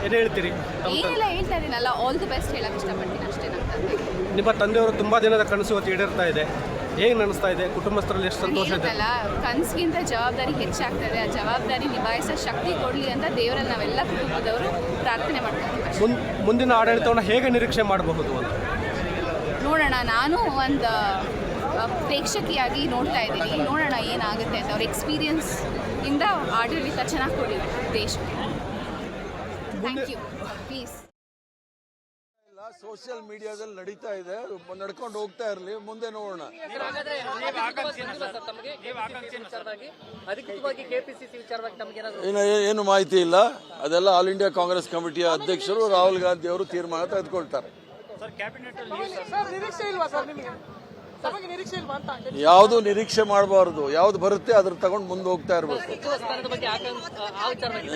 ಏನು ಹೇಳ್ತೀರಿ? ಏನೆಲ್ಲ ಹೇಳ್ತಾ ಇದ್ದೀನಲ್ಲ, ಆಲ್ ದಿ ಬೆಸ್ಟ್ ಹೇಳಕ್ಕೆ ಇಷ್ಟಪಡ್ತೀನಿ ಅಷ್ಟೇ. ನಿಮ್ಮ ತಂದೆಯವರು ತುಂಬ ದಿನದ ಕನಸು ಇವತ್ತು ಈಡೇರ್ತಾ ಇದೆ, ಹೇಗೆ ನಡೆಸ್ತಾ ಇದೆ? ಕುಟುಂಬಸ್ಥರಲ್ಲಿ ಎಷ್ಟು ಸಂತೋಷ ಇದೆ? ಅಲ್ಲ, ಕನಸಿಗಿಂತ ಜವಾಬ್ದಾರಿ ಹೆಚ್ಚಾಗ್ತದೆ. ಆ ಜವಾಬ್ದಾರಿ ನಿಭಾಯಿಸೋ ಶಕ್ತಿ ಕೊಡಲಿ ಅಂತ ದೇವರಲ್ಲಿ ನಾವೆಲ್ಲ ಕುಟುಂಬದವರು ಪ್ರಾರ್ಥನೆ ಮಾಡ್ತೀವಿ. ಮುಂದಿನ ಆಡಳಿತವನ್ನು ಹೇಗೆ ನಿರೀಕ್ಷೆ ಮಾಡಬಹುದು ಅಂತ ನೋಡೋಣ. ನಾನು ಒಂದು ಪ್ರೇಕ್ಷಕಿಯಾಗಿ ನೋಡ್ತಾ ಇದ್ದೀನಿ, ನೋಡೋಣ ಏನಾಗುತ್ತೆ ಅಂತ. ಅವ್ರ ಎಕ್ಸ್ಪೀರಿಯನ್ಸ್ ಇಂದ ಆಡಳಿತ ಚೆನ್ನಾಗಿ ಕೊಡಿ ದೇಶಕ್ಕೆ. Thank you. ಪ್ಲೀಸ್. ಸೋಷಿಯಲ್ ಮೀಡಿಯಾದಲ್ಲಿ ನಡೀತಾ ಇದೆ, ನಡ್ಕೊಂಡು ಹೋಗ್ತಾ ಇರಲಿ, ಮುಂದೆ ನೋಡೋಣ. ಏನು ಮಾಹಿತಿ ಇಲ್ಲ, ಅದೆಲ್ಲ ಆಲ್ ಇಂಡಿಯಾ ಕಾಂಗ್ರೆಸ್ ಕಮಿಟಿಯ ಅಧ್ಯಕ್ಷರು ರಾಹುಲ್ ಗಾಂಧಿ ಅವರು ತೀರ್ಮಾನ ತೆಗೆದುಕೊಳ್ತಾರೆ. ಯಾವುದು ನಿರೀಕ್ಷೆ ಮಾಡಬಾರದು, ಯಾವ್ದು ಬರುತ್ತೆ ಅದ್ರ ತಗೊಂಡು ಮುಂದೆ ಹೋಗ್ತಾ ಇರಬೇಕು.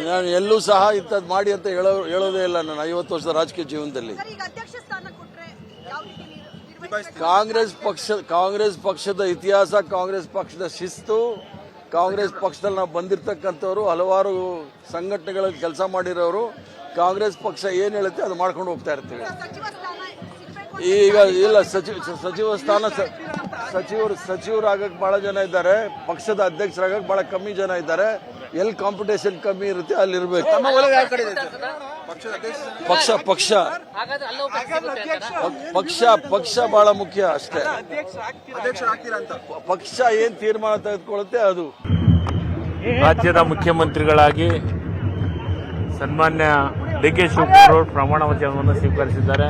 ನಾನು ಎಲ್ಲೂ ಸಹ ಇಂಥದ್ದು ಮಾಡಿ ಅಂತ ಹೇಳೋದೇ ಇಲ್ಲ ನನ್ನ 50 ವರ್ಷದ ರಾಜಕೀಯ ಜೀವನದಲ್ಲಿ. ಕಾಂಗ್ರೆಸ್ ಪಕ್ಷದ ಇತಿಹಾಸ, ಕಾಂಗ್ರೆಸ್ ಪಕ್ಷದ ಶಿಸ್ತು, ಕಾಂಗ್ರೆಸ್ ಪಕ್ಷದಲ್ಲಿ ನಾವು ಬಂದಿರತಕ್ಕಂಥವ್ರು, ಹಲವಾರು ಸಂಘಟನೆಗಳಲ್ಲಿ ಕೆಲಸ ಮಾಡಿರೋರು, ಕಾಂಗ್ರೆಸ್ ಪಕ್ಷ ಏನು ಹೇಳುತ್ತೆ ಅದು ಮಾಡ್ಕೊಂಡು ಹೋಗ್ತಾ ಇರ್ತೀವಿ. ಈಗ ಇಲ್ಲ, ಸಚಿವ ಸ್ಥಾನ ಸಚಿವರಾಗಕ್ಕೆ ಬಹಳ ಜನ ಇದ್ದಾರೆ, ಪಕ್ಷದ ಅಧ್ಯಕ್ಷರಾಗಕ್ಕೆ ಬಹಳ ಕಮ್ಮಿ ಜನ ಇದ್ದಾರೆ. ಎಲ್ಲಿ ಕಾಂಪಿಟೇಷನ್ ಕಮ್ಮಿ ಇರುತ್ತೆ ಅಲ್ಲಿ ಇರಬೇಕು. ಪಕ್ಷ ಬಹಳ ಮುಖ್ಯ ಅಷ್ಟೇ. ಪಕ್ಷ ಏನ್ ತೀರ್ಮಾನ ತೆಗೆದುಕೊಳ್ಳುತ್ತೆ ಅದು. ರಾಜ್ಯದ ಮುಖ್ಯಮಂತ್ರಿಗಳಾಗಿ ಸನ್ಮಾನ್ಯ ಡಿ.ಕೆ. ಶಿವಕುಮಾರ್ ಅವರು ಪ್ರಮಾಣ ವಚನವನ್ನು ಸ್ವೀಕರಿಸಿದ್ದಾರೆ.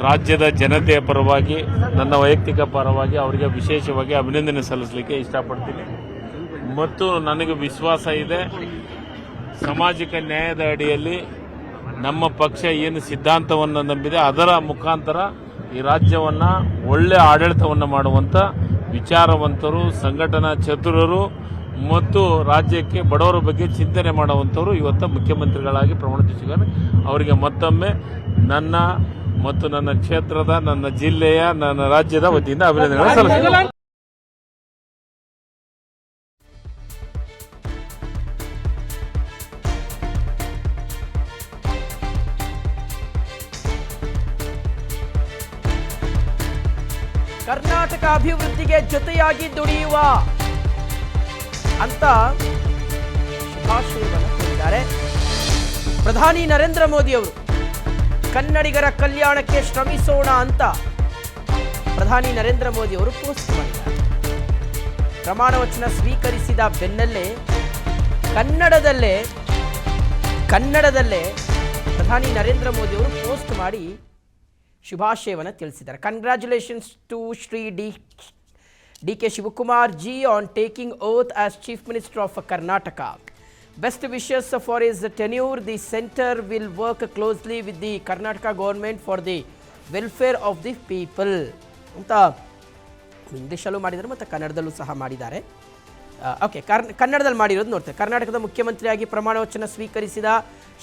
ರಾಜ್ಯದ ಜನತೆಯ ಪರವಾಗಿ, ನನ್ನ ವೈಯಕ್ತಿಕ ಪರವಾಗಿ ಅವರಿಗೆ ವಿಶೇಷವಾಗಿ ಅಭಿನಂದನೆ ಸಲ್ಲಿಸಲಿಕ್ಕೆ ಇಷ್ಟಪಡ್ತೀನಿ. ಮತ್ತು ನನಗೆ ವಿಶ್ವಾಸ ಇದೆ, ಸಾಮಾಜಿಕ ನ್ಯಾಯದ ಅಡಿಯಲ್ಲಿ ನಮ್ಮ ಪಕ್ಷ ಏನು ಸಿದ್ಧಾಂತವನ್ನು ನಂಬಿದೆ ಅದರ ಮುಖಾಂತರ ಈ ರಾಜ್ಯವನ್ನು ಒಳ್ಳೆ ಆಡಳಿತವನ್ನು ಮಾಡುವಂಥ ವಿಚಾರವಂತರು, ಸಂಘಟನಾ ಚತುರರು ಮತ್ತು ರಾಜ್ಯಕ್ಕೆ ಬಡವರ ಬಗ್ಗೆ ಚಿಂತನೆ ಮಾಡುವಂಥವರು ಇವತ್ತು ಮುಖ್ಯಮಂತ್ರಿಗಳಾಗಿ ಪ್ರಮಾಣ ವಹಿಸಿದ್ದಾರೆ. ಅವರಿಗೆ ಮತ್ತೊಮ್ಮೆ ನನ್ನ ಮತ್ತು ನನ್ನ ಕ್ಷೇತ್ರದ, ನನ್ನ ಜಿಲ್ಲೆಯ, ನನ್ನ ರಾಜ್ಯದ ವತಿಯಿಂದ ಅಭಿನಂದನೆಗಳನ್ನು ಸಲ್ಲಿಸುತ್ತೇನೆ. ಕರ್ನಾಟಕ ಅಭಿವೃದ್ಧಿಗೆ ಜೊತೆಯಾಗಿ ದುಡಿಯುವ ಅಂತ ಶುಭಾಶಯವನ್ನು ಕೋರಿದ್ದಾರೆ ಪ್ರಧಾನಿ ನರೇಂದ್ರ ಮೋದಿ ಅವರು. ಕನ್ನಡಿಗರ ಕಲ್ಯಾಣಕ್ಕೆ ಶ್ರಮಿಸೋಣ ಅಂತ ಪ್ರಧಾನಿ ನರೇಂದ್ರ ಮೋದಿ ಅವರು ಪೋಸ್ಟ್ ಮಾಡಿದ್ದಾರೆ. ಪ್ರಮಾಣ ವಚನ ಸ್ವೀಕರಿಸಿದ ಬೆನ್ನಲ್ಲೇ ಕನ್ನಡದಲ್ಲೇ ಪ್ರಧಾನಿ ನರೇಂದ್ರ ಮೋದಿ ಅವರು ಪೋಸ್ಟ್ ಮಾಡಿ ಶುಭಾಶಯವನ್ನು ತಿಳಿಸಿದ್ದಾರೆ. Congratulations to Shri D K. Shivakumar ji on taking oath as chief minister of Karnataka. Best wishes for his tenure. The center will work closely with the Karnataka government for the welfare of the people. ಅಂತ ಇಂಗ್ಲೀಷಲ್ಲೂ ಮಾಡಿದ್ದಾರೆ ಮತ್ತು ಕನ್ನಡದಲ್ಲೂ ಸಹ ಮಾಡಿದ್ದಾರೆ. ಓಕೆ, ಕನ್ನಡದಲ್ಲಿ ಮಾಡಿರೋದು ನೋಡ್ತೇವೆ. ಕರ್ನಾಟಕದ ಮುಖ್ಯಮಂತ್ರಿಯಾಗಿ ಪ್ರಮಾಣ ವಚನ ಸ್ವೀಕರಿಸಿದ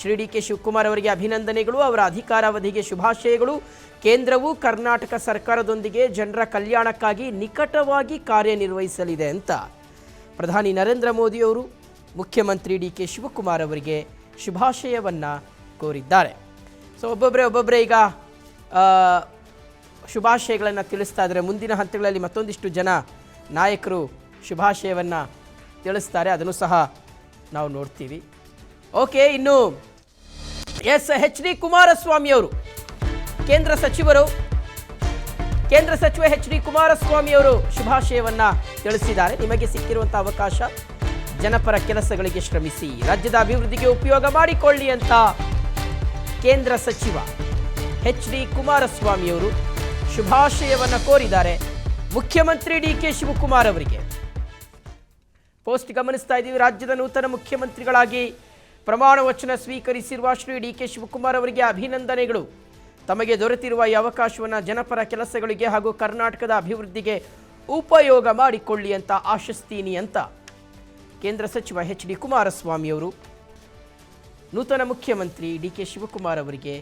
ಶ್ರೀ ಡಿ.ಕೆ. ಶಿವಕುಮಾರ್ ಅವರಿಗೆ ಅಭಿನಂದನೆಗಳು, ಅವರ ಅಧಿಕಾರಾವಧಿಗೆ ಶುಭಾಶಯಗಳು. ಕೇಂದ್ರವು ಕರ್ನಾಟಕ ಸರ್ಕಾರದೊಂದಿಗೆ ಜನರ ಕಲ್ಯಾಣಕ್ಕಾಗಿ ನಿಕಟವಾಗಿ ಕಾರ್ಯನಿರ್ವಹಿಸಲಿದೆ ಅಂತ ಪ್ರಧಾನಿ ನರೇಂದ್ರ ಮೋದಿ ಅವರು ಮುಖ್ಯಮಂತ್ರಿ ಡಿ.ಕೆ. ಶಿವಕುಮಾರ್ ಅವರಿಗೆ ಶುಭಾಶಯವನ್ನು ಕೋರಿದ್ದಾರೆ. ಸೊ ಒಬ್ಬೊಬ್ಬರೇ ಈಗ ಶುಭಾಶಯಗಳನ್ನು ತಿಳಿಸ್ತಾ ಇದ್ದಾರೆ. ಮುಂದಿನ ಹಂತಗಳಲ್ಲಿ ಮತ್ತೊಂದಿಷ್ಟು ಜನ ನಾಯಕರು ಶುಭಾಶಯವನ್ನು ತಿಳಿಸ್ತಾರೆ, ಅದನ್ನು ಸಹ ನಾವು ನೋಡ್ತೀವಿ. ಓಕೆ, ಇನ್ನು ಎಚ್.ಡಿ. ಕುಮಾರಸ್ವಾಮಿ ಅವರು ಕೇಂದ್ರ ಸಚಿವ ಎಚ್.ಡಿ. ಕುಮಾರಸ್ವಾಮಿ ಅವರು ಶುಭಾಶಯವನ್ನು ತಿಳಿಸಿದ್ದಾರೆ. ನಿಮಗೆ ಸಿಕ್ಕಿರುವಂಥ ಅವಕಾಶ, ಜನಪರ ಕೆಲಸಗಳಿಗೆ ಶ್ರಮಿಸಿ, ರಾಜ್ಯದ ಅಭಿವೃದ್ಧಿಗೆ ಉಪಯೋಗ ಮಾಡಿಕೊಳ್ಳಿ ಅಂತ ಕೇಂದ್ರ ಸಚಿವ ಎಚ್.ಡಿ. ಕುಮಾರಸ್ವಾಮಿ ಅವರು ಶುಭಾಶಯವನ್ನು ಕೋರಿದ್ದಾರೆ ಮುಖ್ಯಮಂತ್ರಿ ಡಿ.ಕೆ. ಶಿವಕುಮಾರ್ ಅವರಿಗೆ. ಪೋಸ್ಟ್ ಗಮನಿಸ್ತಾ ಇದ್ದೀವಿ. ರಾಜ್ಯದ ನೂತನ ಮುಖ್ಯಮಂತ್ರಿಗಳಾಗಿ ಪ್ರಮಾಣ ವಚನ ಸ್ವೀಕರಿಸಿರುವ ಶ್ರೀ ಡಿ.ಕೆ. ಶಿವಕುಮಾರ್ ಅವರಿಗೆ ಅಭಿನಂದನೆಗಳು. ತಮಗೆ ದೊರೆತಿರುವ ಈ ಅವಕಾಶವನ್ನು ಜನಪರ ಕೆಲಸಗಳಿಗೆ ಹಾಗೂ ಕರ್ನಾಟಕದ ಅಭಿವೃದ್ಧಿಗೆ ಉಪಯೋಗ ಮಾಡಿಕೊಳ್ಳಿ ಅಂತ ಆಶಿಸ್ತೀನಿ ಅಂತ ಕೇಂದ್ರ ಸಚಿವ ಎಚ್.ಡಿ. ಕುಮಾರಸ್ವಾಮಿ ಅವರು ನೂತನ ಮುಖ್ಯಮಂತ್ರಿ ಡಿ.ಕೆ. ಶಿವಕುಮಾರ್ ಅವರಿಗೆ